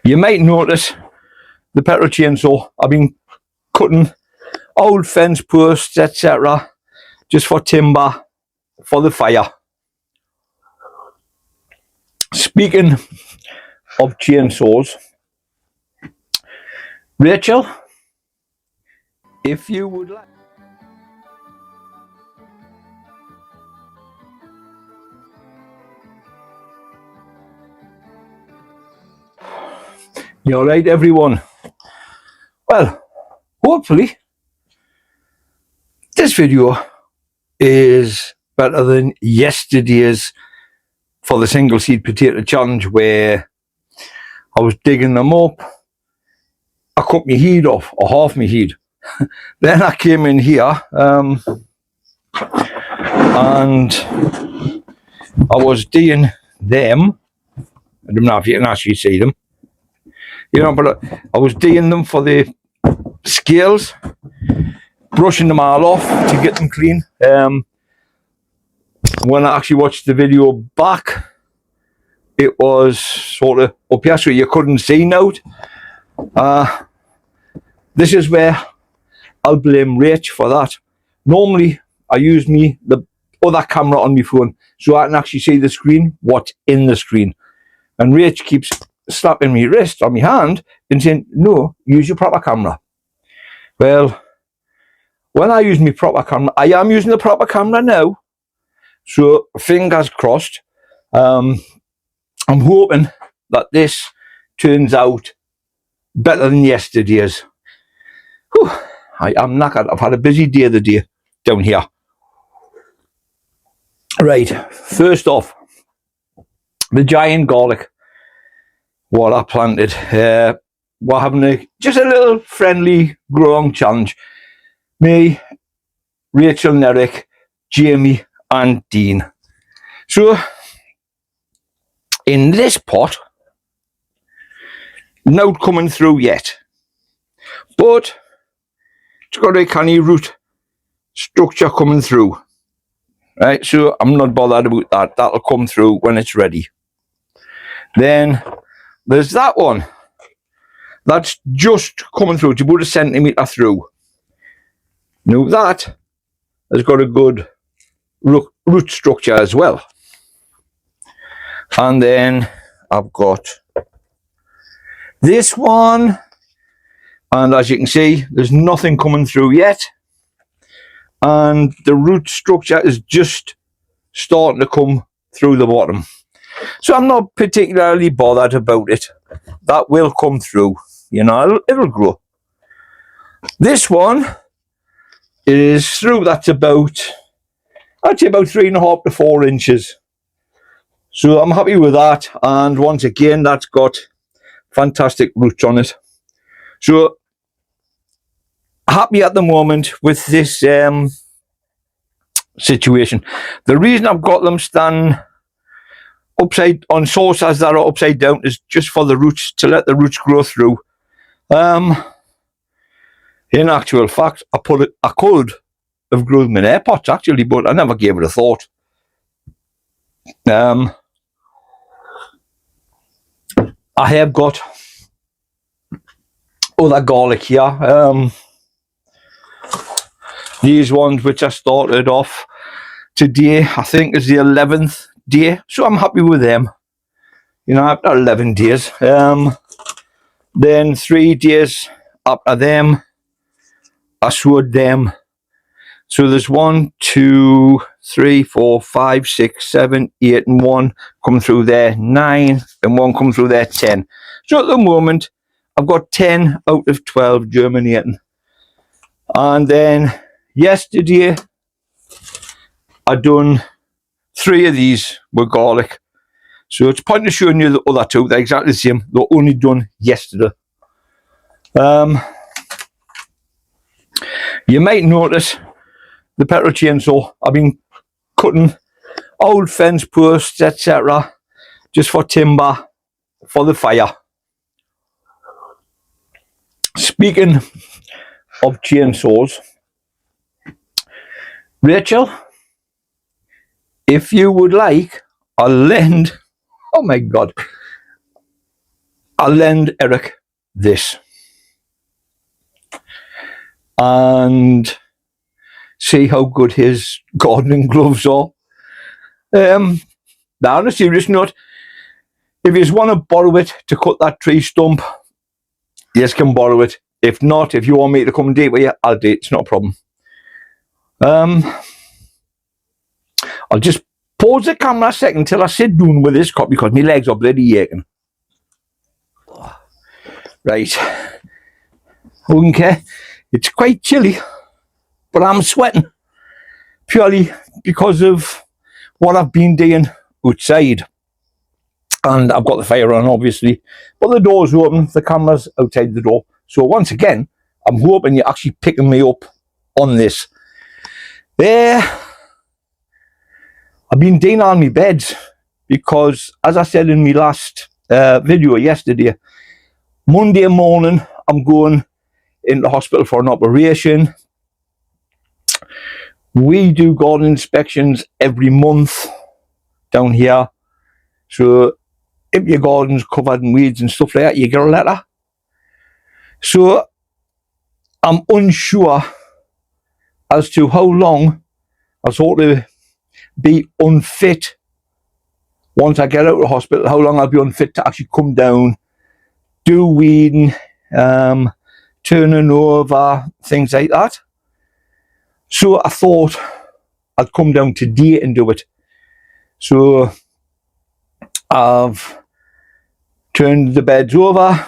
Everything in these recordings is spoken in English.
You might notice the petrol chainsaw. I've been cutting old fence posts, etc., just for timber for the fire. Speaking of chainsaws, Rachel, if you would like. You're right, everyone. Well, hopefully this video is better than yesterday's for the single seed potato challenge, where I was digging them up. I cut my head off, or half my head. Then I came in here and I was doing them. I don't know if you can actually see them, but I was doing them for the scales, brushing them all off to get them clean. When I actually watched the video back, it was sort of up here, so you couldn't see now. This is where I'll blame Rach for that. Normally, I use the other camera on my phone so I can actually see the screen, what's in the screen. And Rach keeps slapping my wrist or my hand and saying, no, use your proper camera. Well, when I use my proper camera, I am using the proper camera now. So, fingers crossed. I'm hoping that this turns out better than yesterday's. Whew, I am knackered. I've had a busy day of the day down here. Right, first off, the giant garlic, what I planted. We're having just a little friendly growing challenge. Me, Rachel and Eric, Jamie and Dean. So, in this pot, not coming through yet, but it's got a canny root structure coming through. Right, so I'm not bothered about that. That'll come through when it's ready. Then there's that one. That's just coming through. It's about a centimetre through. Now that has got a good root structure as well. And then I've got this one. And as you can see, there's nothing coming through yet. And the root structure is just starting to come through the bottom. So I'm not particularly bothered about it. That will come through, it'll grow. This one is through. That's about 3.5 to 4 inches. So I'm happy with that. And once again, that's got fantastic roots on it. So happy at the moment with this situation. The reason I've got them standing upside on saucers that are upside down is just for the roots, to let the roots grow through. In actual fact, I could have grown them in air pots actually, but I never gave it a thought. I have got other garlic here. These ones which I started off today, I think is the 11th day, so I'm happy with them. After 11 days. Then 3 days after them, I sowed them. So there's 1, 2, 3, 4, 5, 6, 7, 8, and 1 come through there, 9, and 1 come through there, 10. So at the moment, I've got 10 out of 12 germinating. And then yesterday, I done 3 of these with garlic. So it's pointless showing you the other 2. They're exactly the same. They're only done yesterday. You might notice the petrol chainsaw. I've been cutting old fence posts, etc., just for timber for the fire. Speaking of chainsaws, Rachel, if you would like, I'll lend, oh my God, I'll lend Eric this and see how good his gardening gloves are. Now, on a serious note, if you want to borrow it to cut that tree stump, you can borrow it. If not, if you want me to come and do it with you, I'll do it. It's not a problem. I'll just pause the camera a second till I sit down with this cup because my legs are bloody aching. Right. Okay. It's quite chilly, but I'm sweating purely because of what I've been doing outside. And I've got the fire on, obviously, but the door's open, the camera's outside the door. So once again, I'm hoping you're actually picking me up on this. I've been doing on my beds because, as I said in my last video yesterday, Monday morning I'm going into hospital for an operation. We do garden inspections every month down here. So if your garden's covered in weeds and stuff like that, you get a letter. So I'm unsure as to how long I sort of be unfit once I get out of the hospital, how long I'll be unfit to actually come down, do weeding, turning over, things like that. So I thought I'd come down today and do it. So I've turned the beds over,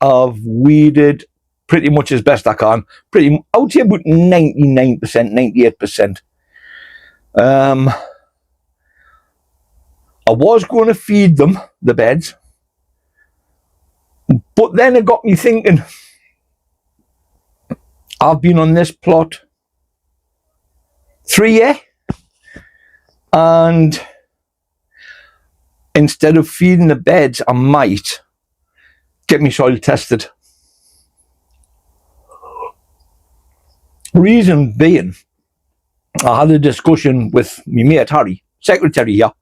I've weeded pretty much as best I can. I would say about 99%, 98%. I was going to feed them, the beds, but then it got me thinking, I've been on this plot 3 years, and instead of feeding the beds, I might get my soil tested. Reason being, I had a discussion with my mate Harry, secretary here.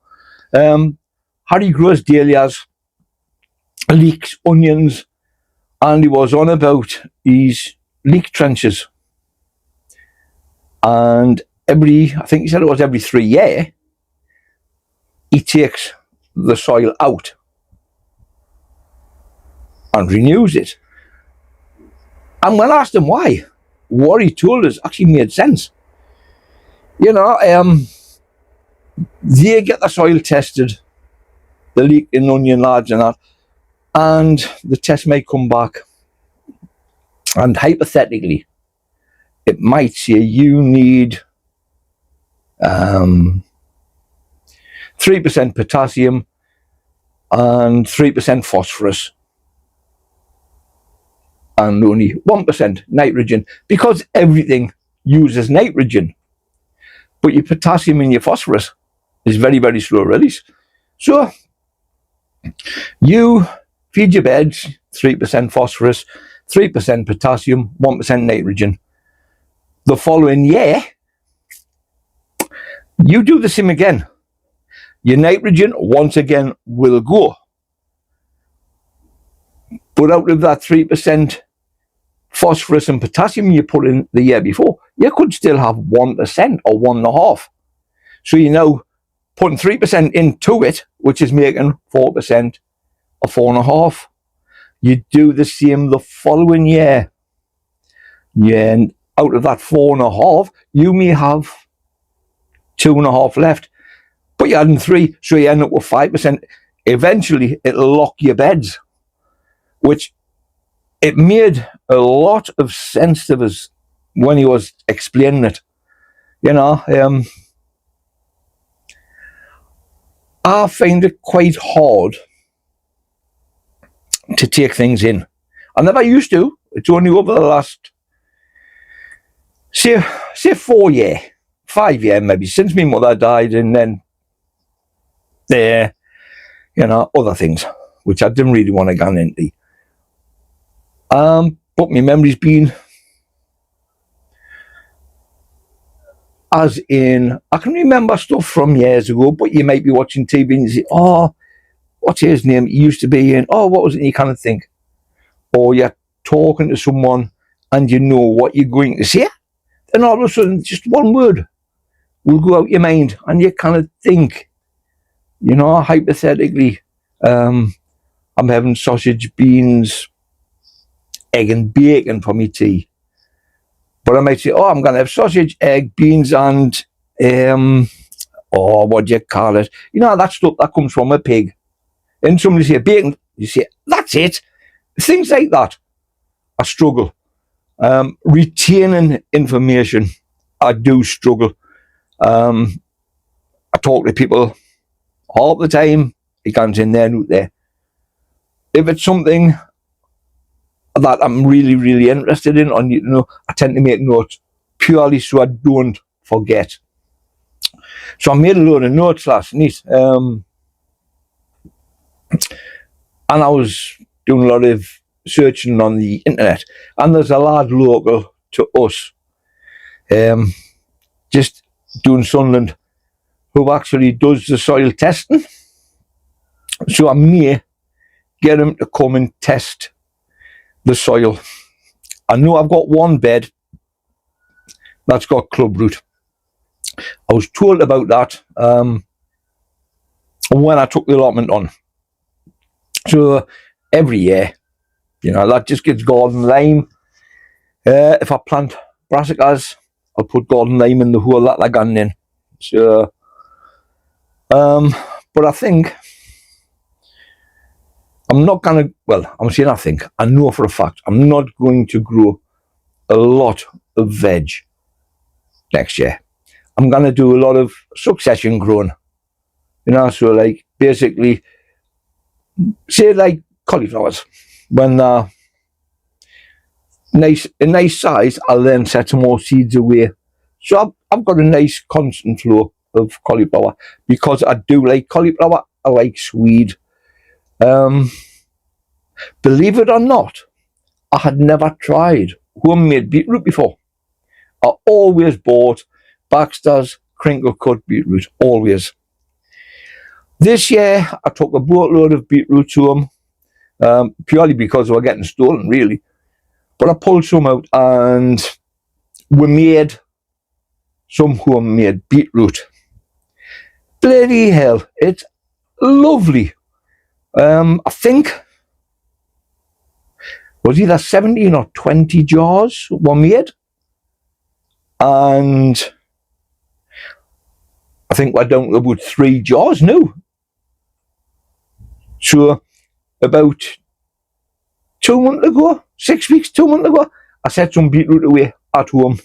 Harry grows dahlias, leeks, onions, and he was on about his leek trenches. And I think he said it was every 3 years, he takes the soil out and renews it. And when I asked him why, what he told us actually made sense. You know, they get the soil tested, the leek and onion lads and that, and the test may come back, and hypothetically, it might say you need 3% potassium and 3% phosphorus and only 1% nitrogen, because everything uses nitrogen, but your potassium and your phosphorus is very, very slow release. So you feed your beds 3% phosphorus, 3% potassium, 1% nitrogen. The following year, you do the same again. Your nitrogen once again will go. But out of that 3% phosphorus and potassium you put in the year before, you could still have 1% or 1.5%. So you're now putting 3% into it, which is making 4% or 4.5%. You do the same the following year. Yeah, and out of that 4.5%, you may have 2.5% left. But you're adding 3%, so you end up with 5%. Eventually, it'll lock your beds, which it made a lot of sense to us when he was explaining it. You know, I find it quite hard to take things in. I never used to. It's only over the last, say 4 years, 5 years maybe, since my mother died, and then other things, which I didn't really want to go into. But my memory's been, as in, I can remember stuff from years ago, but you might be watching TV and you say, oh, what's his name? He used to be in, oh, what was it? And you kind of think, or you're talking to someone and you know what you're going to say, and all of a sudden, just one word will go out your mind, and you kind of think, hypothetically, I'm having sausage, beans, egg and bacon for me tea. But I might say, oh, I'm going to have sausage, egg, beans, and, what do you call it? That stuff that comes from a pig. And somebody say bacon, you say, that's it. Things like that, I struggle. Retaining information, I do struggle. I talk to people all the time. It comes in there and out there. If it's something that I'm really, really interested in, I tend to make notes purely so I don't forget. So I made a load of notes last night, and I was doing a lot of searching on the internet, and there's a lad local to us, just doing Sunderland, who actually does the soil testing. So I may get him to come and test the soil. I know I've got one bed that's got clubroot. I was told about that when I took the allotment on. So every year, that just gets garden lime. If I plant brassicas, I'll put garden lime in the hole that they're gone in. So, but I think I'm not going to, I'm saying I know for a fact, I'm not going to grow a lot of veg next year. I'm going to do a lot of succession growing. So like basically, say like cauliflowers, when they're a nice size, I'll then set some more seeds away. So I've got a nice constant flow of cauliflower because I do like cauliflower. I like swede. Believe it or not, I had never tried homemade beetroot before. I always bought Baxter's crinkle cut beetroot, always. This year, I took a boatload of beetroot to them, purely because they were getting stolen, really. But I pulled some out and we made some homemade beetroot. Bloody hell, it's lovely. I think it was either 17 or 20 jars were made. And I think we're down to about 3 jars now. So about 2 months ago, 6 weeks, 2 months ago, I set some beetroot away at home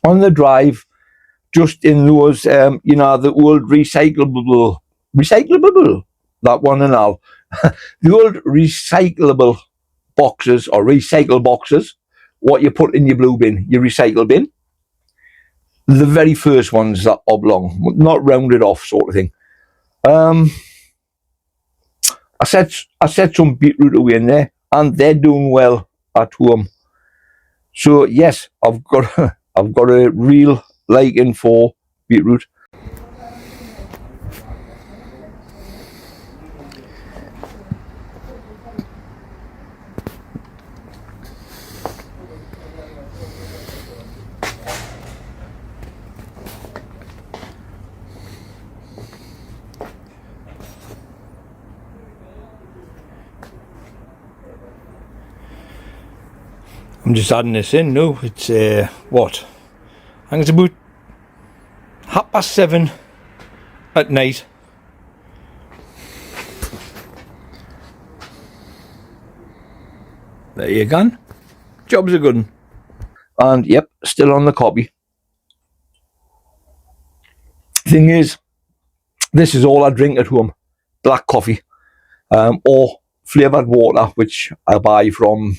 on the drive, just in those, the old recyclable, that one and all, the old recyclable boxes or recycle boxes, what you put in your blue bin, your recycle bin. The very first ones that oblong, not rounded off sort of thing. I set some beetroot away in there, and they're doing well at home. So yes, I've got a real liking for beetroot. I'm just adding this in now. It's what? I think it's about 7:30 at night. There you go. Job's a good one. And yep, still on the copy. Thing is, this is all I drink at home. Black coffee. Or flavoured water, which I buy from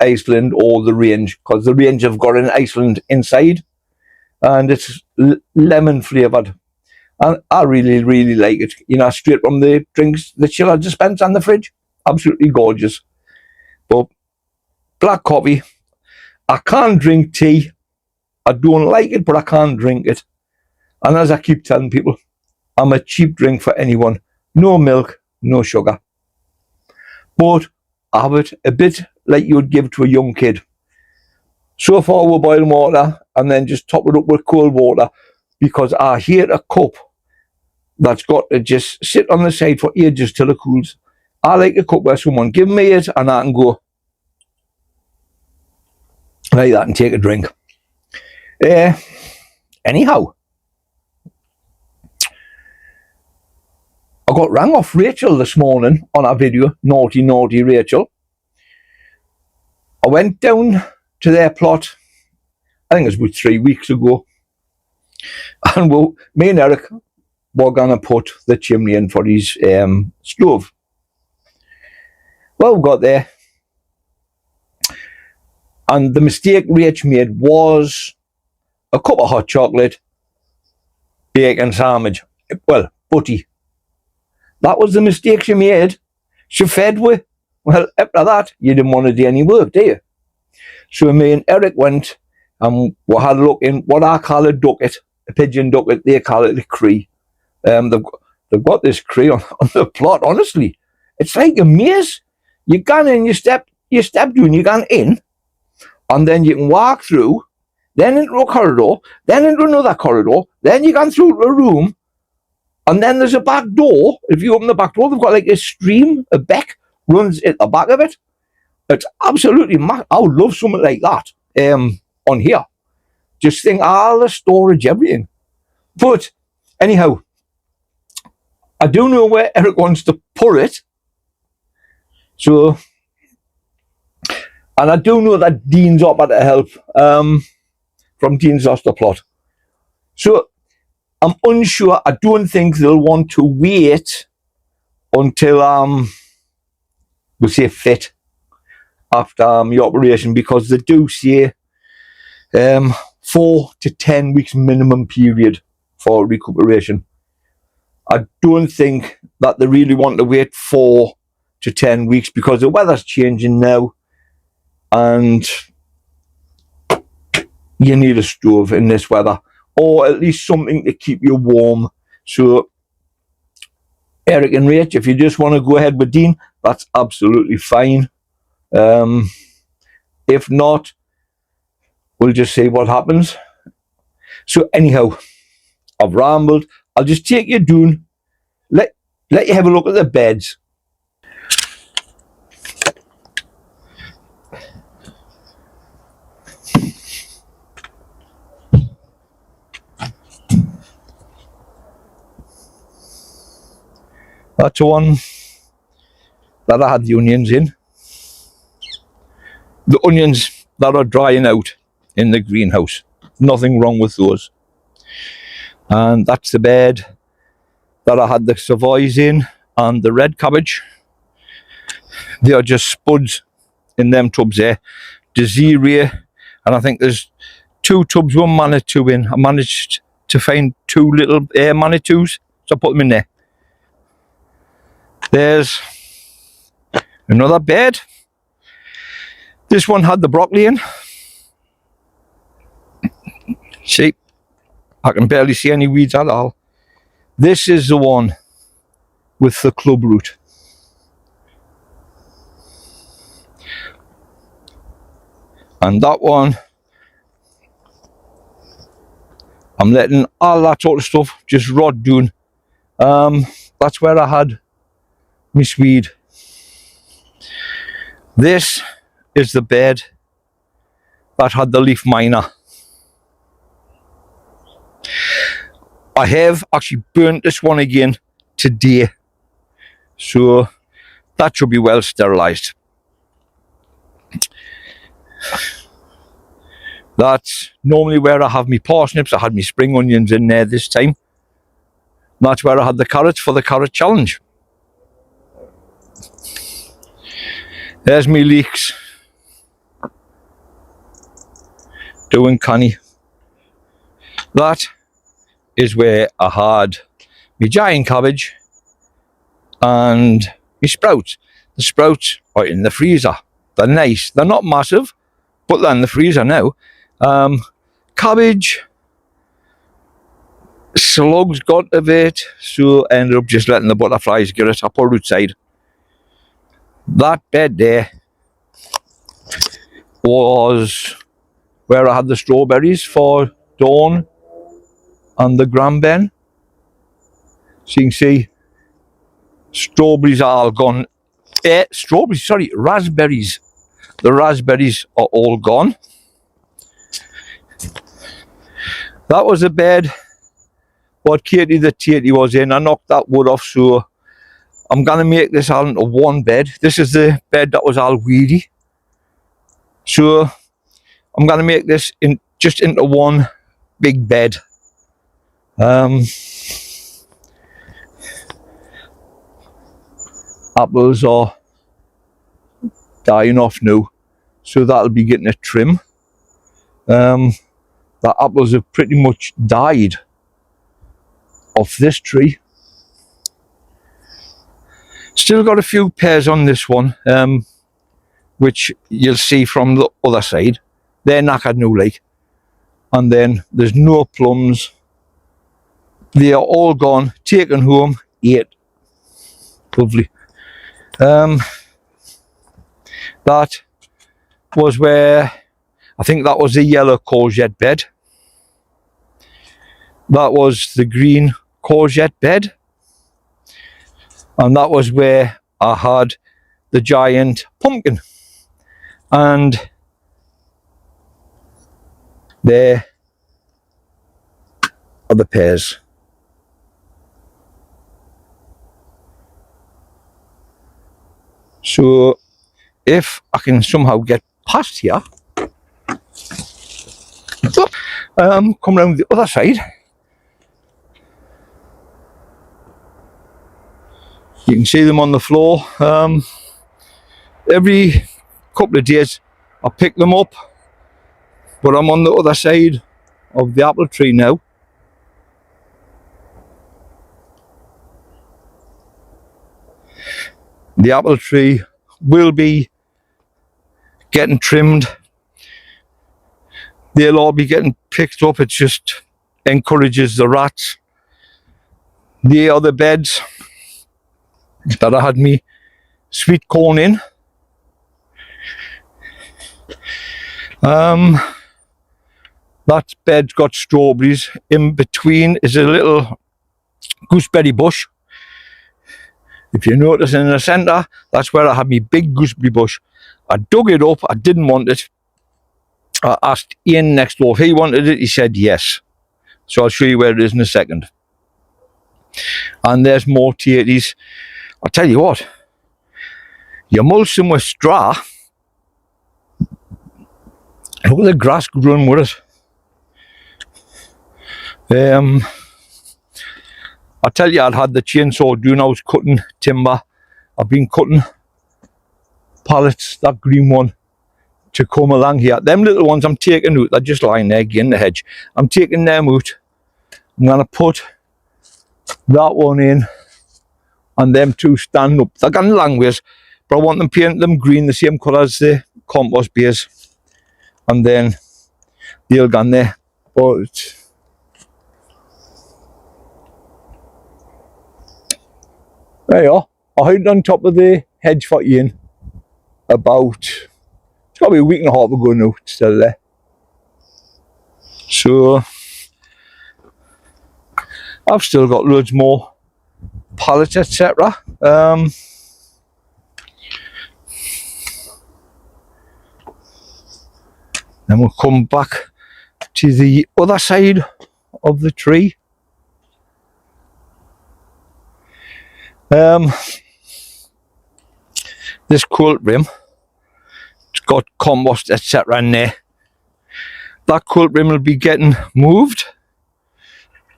Iceland or the range, because the range have got an Iceland inside, and it's lemon flavoured, and I really, really like it. Straight from the drinks, the chiller dispense and the fridge, absolutely gorgeous. But black coffee, I can't drink tea. I don't like it, but I can't drink it. And as I keep telling people, I'm a cheap drink for anyone. No milk, no sugar. But I have it a bit like you would give to a young kid. So far with boiling water, and then just top it up with cold water, because I hate a cup that's got to just sit on the side for ages till it cools. I like a cup where someone give me it and I can go like that and take a drink. Anyhow, I got rang off Rachel this morning on our video, Naughty Naughty Rachel. I went down to their plot, I think it was about 3 weeks ago, and me and Eric were going to put the chimney in for his stove. Well, we got there, and the mistake Rach made was a cup of hot chocolate, bacon sandwich, well, butty. That was the mistake she made. She fed with. Well, after that, you didn't want to do any work, do you? So me and Eric went and we had a look in what I call a ducket, a pigeon ducket. They call it a cree. They've got this cree on the plot. Honestly, it's like a maze. You go in, you step down, you go in, and then you can walk through, then into a corridor, then into another corridor, then you go through to a room, and then there's a back door. If you open the back door, they've got like a stream, a beck runs at the back of it. It's absolutely mad. I would love something like that on here. Just think all the storage, everything. But anyhow, I do know where Eric wants to put it. So, and I do know that Dean's offered to help from Dean's Oster plot. So, I'm unsure. I don't think they'll want to wait until we'll say fit after the operation, because they do say 4 to 10 weeks minimum period for recuperation. I don't think that they really want to wait 4 to 10 weeks because the weather's changing now, and you need a stove in this weather, or at least something to keep you warm. So Eric and Rach, if you just want to go ahead with Dean, that's absolutely fine. If not, we'll just see what happens. So anyhow, I've rambled. I'll just take you down, let you have a look at the beds. That's the one that I had the onions in. The onions that are drying out in the greenhouse. Nothing wrong with those. And that's the bed that I had the savoys in, and the red cabbage. They are just spuds in them tubs there. Desiree, and I think there's 2 tubs, 1 Manitou in. I managed to find 2 little Manitous, so I put them in there. There's another bed. This one had the broccoli in. See, I can barely see any weeds at all. This is the one with the club root. And that one, I'm letting all that sort of stuff just rot down. That's where I had my swede. This is the bed that had the leaf miner. I have actually burnt this one again today, so that should be well sterilised. That's normally where I have my parsnips. I had my spring onions in there this time. That's where I had the carrots for the carrot challenge. There's me leeks. Doing canny. That is where I had my giant cabbage and my sprouts. The sprouts are in the freezer. They're nice. They're not massive, but they're in the freezer now. Cabbage, slugs got of it, so I ended up just letting the butterflies get it. I put it outside. That bed there was where I had the strawberries for Dawn and the Granben. So you can see strawberries are all gone. Raspberries. The raspberries are all gone. That was the bed what Katie the Tatey was in. I knocked that wood off, so I'm going to make this all into one bed. This is the bed that was all weedy. So I'm going to make this just into one big bed. Apples are dying off now, so that'll be getting a trim. The apples have pretty much died off this tree. Still got a few pears on this one, which you'll see from the other side. They're knackered now, like. And then there's no plums. They are all gone, taken home, ate. Lovely. That was where, I think that was the yellow courgette bed. That was the green courgette bed. And that was where I had the giant pumpkin. And there are the pears. So if I can somehow get past here, come around the other side, you can see them on the floor. Every couple of days I pick them up, but I'm on the other side of the apple tree now. The apple tree will be getting trimmed. They'll all be getting picked up. It just encourages the rats. They are the beds that I had me sweet corn in. That bed's got strawberries. In between is a little gooseberry bush. If you notice in the centre, that's where I had my big gooseberry bush. I dug it up. I didn't want it. I asked Ian next door if he wanted it. He said yes. So I'll show you where it is in a second. And there's more tatties. I'll tell you what. You mulch them with straw. Look at the grass growing with it. I tell you, I'd had the chainsaw doing. I was cutting timber. I've been cutting pallets, that green one, to come along here. Them little ones I'm taking out, they're just lying there in the hedge. I'm taking them out. I'm going to put that one in and them two stand up. They're going long ways, but I want them painted them green, the same colour as the compost base. And then they'll go there. But there you are. I hid on top of the hedge for Ian about, it's got to be a week and a half ago now, it's still there. So I've still got loads more pallets, etc. Then we'll come back to the other side of the tree. This quilt rim, it's got compost, etc. in there. That quilt rim will be getting moved.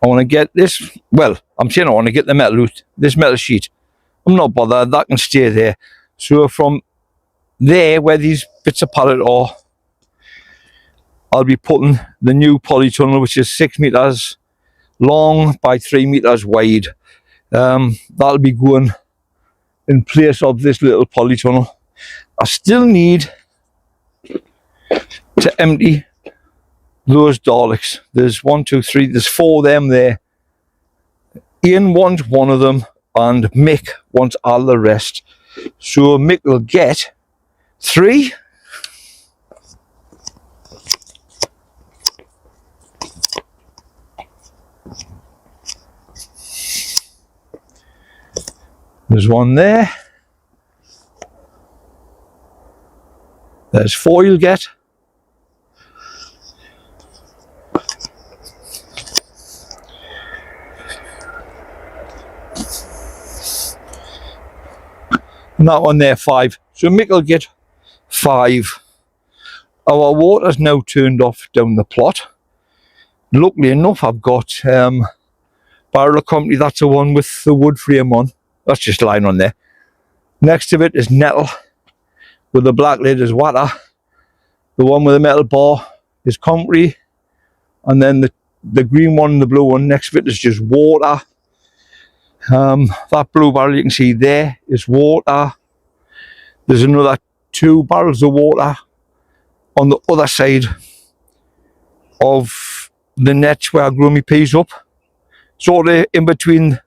I want to get this, well, I'm saying I want to get the metal out, this metal sheet. I'm not bothered, that can stay there. So from there, where these bits of pallet are, I'll be putting the new polytunnel, which is 6 meters long by 3 meters wide. That'll be going in place of this little polytunnel. I still need to empty those Daleks. There's 1, 2, 3, there's 4 of them there Ian wants one of them and Mick wants all the rest. So Mick will get 3. There's one there. There's 4 you'll get. And that one there, 5. So Mick will get 5. Our water's now turned off down the plot. Luckily enough, I've got Barrel Company. That's the one with the wood frame on. That's just lying on there. Next to it is Nettle with the black lid is water. The one with the metal bar is Company. And then the green one and the blue one next to it is just water. That blue barrel you can see there is water. There's another 2 barrels of water on the other side of the net where I grow my peas up. Sort of in between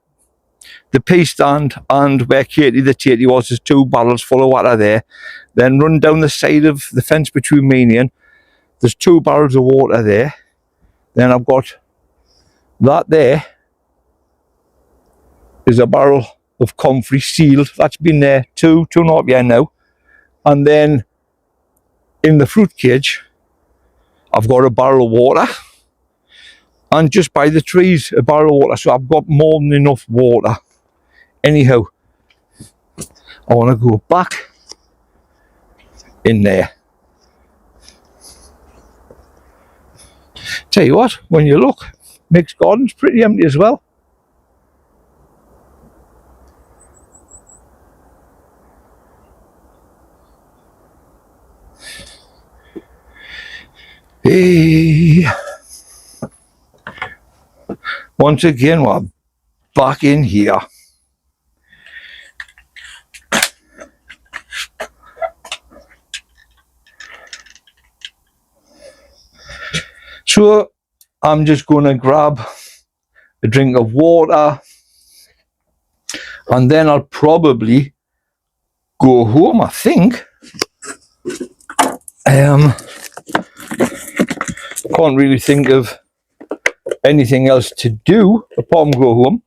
the pea stand and where Katie the tatey was, there's 2 barrels full of water there. Then run down the side of the fence between me and Ian, there's 2 barrels of water there. Then I've got that there is a barrel of comfrey sealed. That's been there 2.5 years now. And then in the fruit cage, I've got a barrel of water. And just by the trees, a barrel of water. So I've got more than enough water. Anyhow, I want to go back in there. Tell you what, when you look, Mick's garden's pretty empty as well. Hey. Once again, we're back in here. So I'm just going to grab a drink of water and then I'll probably go home, I think. Can't really think of anything else to do apart from go home.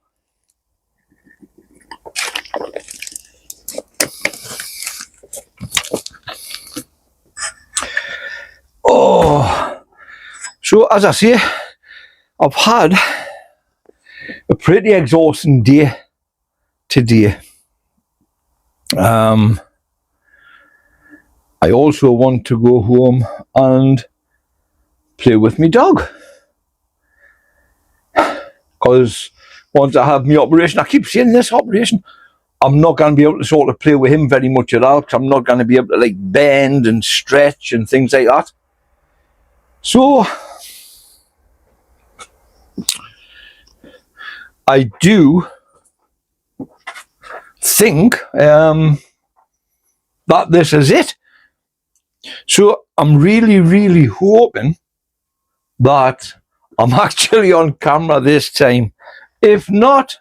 Oh, so as I say, I've had a pretty exhausting day today. I also want to go home and play with my dog, because once I have my operation, I keep saying this operation, I'm not going to be able to sort of play with him very much at all, because I'm not going to be able to like bend and stretch and things like that. So I do think that this is it. So I'm really hoping that I'm actually on camera this time. If not,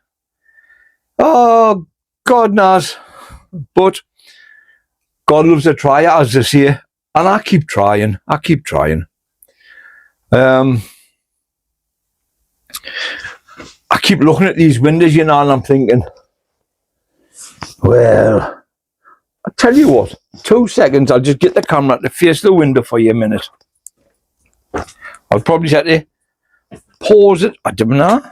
oh, God knows. But God loves a trier, as they say, and I keep trying. I keep looking at these windows, you know, and I'm thinking, well, I'll tell you what, 2 seconds, I'll just get the camera to face the window for you a minute. I'll probably have to pause it, I don't know.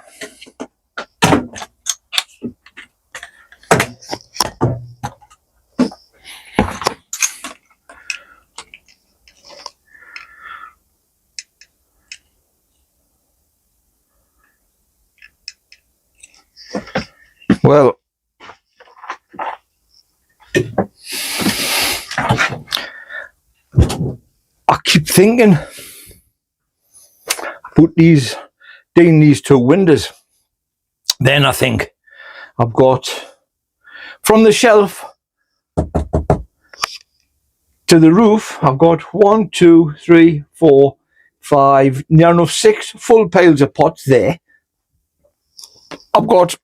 Well, I keep thinking put these down these 2 windows. Then I think I've got from the shelf to the roof, I've got 1, 2, 3, 4, 5, near enough 6 full piles of pots there. I've got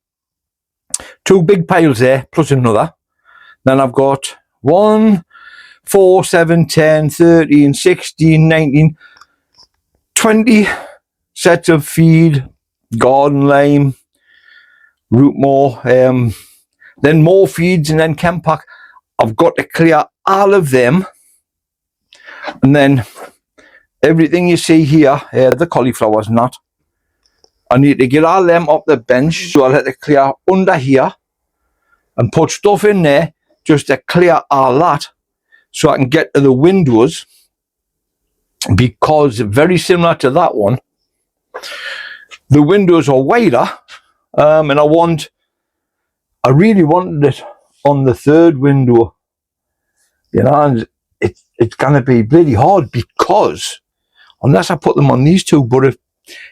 2 big piles there, plus another. Then I've got 1, 4, 7, 10, 13, 16, 19, 20 sets of feed, garden lime, root more, then more feeds, and then chem pack. I've got to clear all of them, and then everything you see here, the cauliflowers and that, I need to get all them up the bench, so I'll have to clear under here and put stuff in there just to clear all that, so I can get to the windows, because very similar to that one, the windows are wider, and I really wanted it on the third window, you know, and it's going to be bloody hard, because unless I put them on these two, but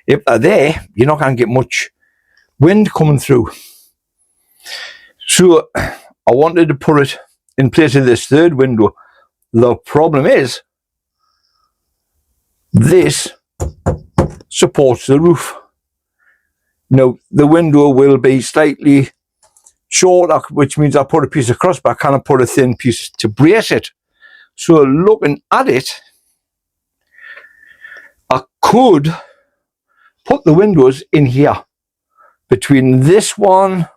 if they're there, you're not going to get much wind coming through. So I wanted to put it in place of this third window. The problem is, this supports the roof. Now, the window will be slightly shorter, which means I put a piece of crossbar, I can't put a thin piece to brace it. So looking at it, I could put the windows in here, between this one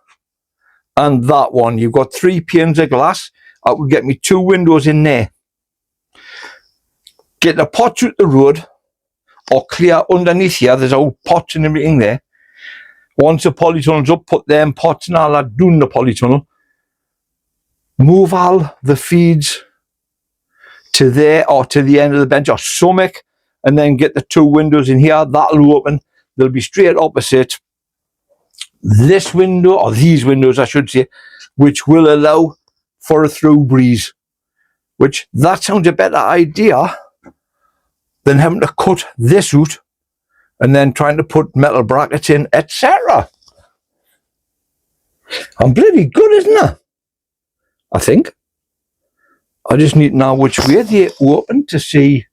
and that one. You've got 3 panes of glass. I would get me 2 windows in there. Get the pots out the road, or clear underneath here. There's old pots and everything there. Once the polytunnel's up, put them pots and all that down the polytunnel. Move all the feeds to there, or to the end of the bench, or something, and then get the 2 windows in here. That'll open. They'll be straight opposite this window, or these windows I should say, which will allow for a through breeze, which that sounds a better idea than having to cut this out and then trying to put metal brackets in, etc. I'm bloody good, isn't I? I think. I just need to know which way they open to see.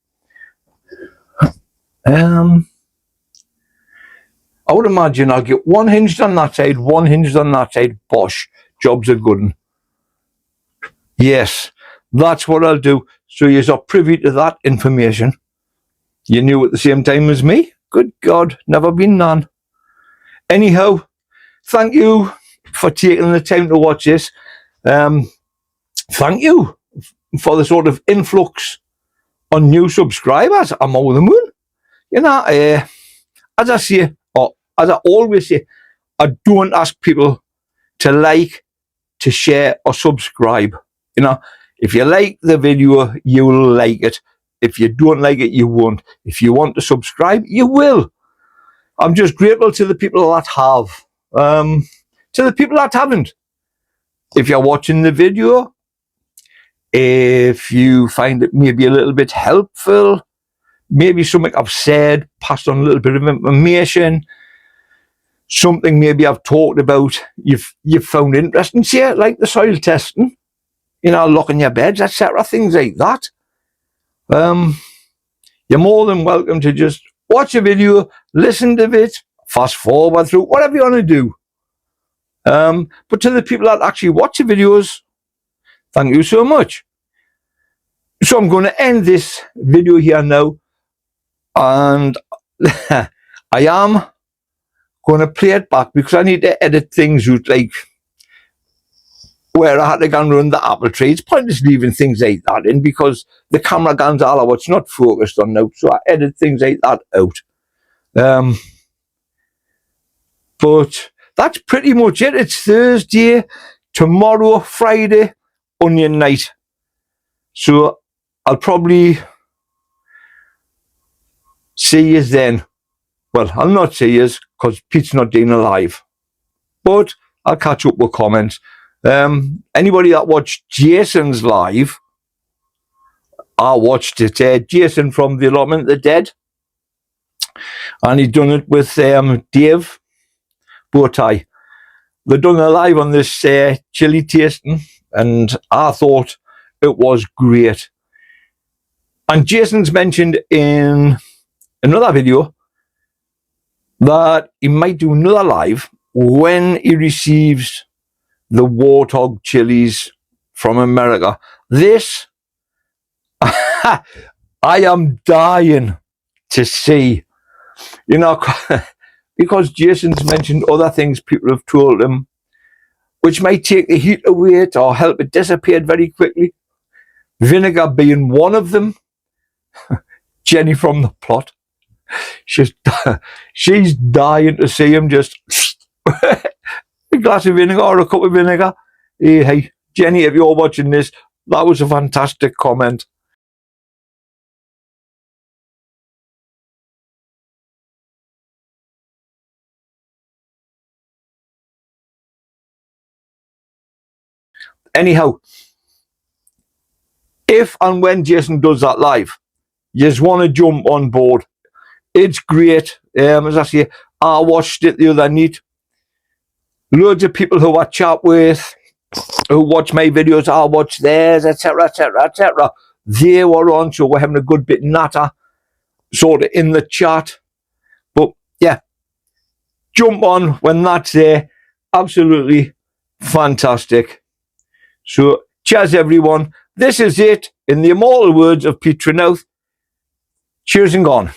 I would imagine I'll get one hinged on that side, one hinged on that side. Bosh, job's a good one. Yes, that's what I'll do. So you're not privy to that information. You knew at the same time as me. Good God, never been none. Anyhow, thank you for taking the time to watch this. Thank you for the sort of influx on new subscribers. I'm over the moon. You know, as I say, or as I always say, I don't ask people to like, to share, or subscribe. You know, if you like the video, you'll like it. If you don't like it, you won't. If you want to subscribe, you will. I'm just grateful to the people that have. To the people that haven't. If you're watching the video, if you find it maybe a little bit helpful, maybe something I've said, passed on a little bit of information, something maybe I've talked about, you've found interesting, say, like the soil testing, you know, locking your beds, etc., things like that. You're more than welcome to just watch a video, listen to it, fast forward through, whatever you want to do. But to the people that actually watch the videos, thank you so much. So I'm going to end this video here now, and I am going to play it back because I need to edit things out, like where I had to go and run the apple tree. It's pointless leaving things like that in because the camera guns all what's not focused on now, so I edit things like that out. But that's pretty much it. It's Thursday, tomorrow, Friday, onion night. So I'll probably see you then. Well, I'll not see you because Pete's not doing alive. But I'll catch up with comments. Anybody that watched Jason's live, I watched it. Jason from the Allotment, the Dead. And he done it with Dave Bowtie. They done a live on this chili tasting, and I thought it was great. And Jason's mentioned in another video that he might do another live when he receives the warthog chilies from America. This, I am dying to see, you know, because Jason's mentioned other things people have told him, which might take the heat away or help it disappear very quickly. Vinegar being one of them. Jenny from the plot. She's dying to see him just a glass of vinegar or a cup of vinegar. Hey, Jenny, if you're watching this, that was a fantastic comment. Anyhow, if and when Jason does that live, you just want to jump on board. It's great. As I say, I watched it the other night. Loads of people who I chat with, who watch my videos, I watch theirs, etc., etc., etc. They were on, so we're having a good bit natter, sort of in the chat. But yeah, jump on when that's there. Absolutely fantastic. So cheers, everyone. This is it. In the immortal words of Peter Nouth, cheers and gone.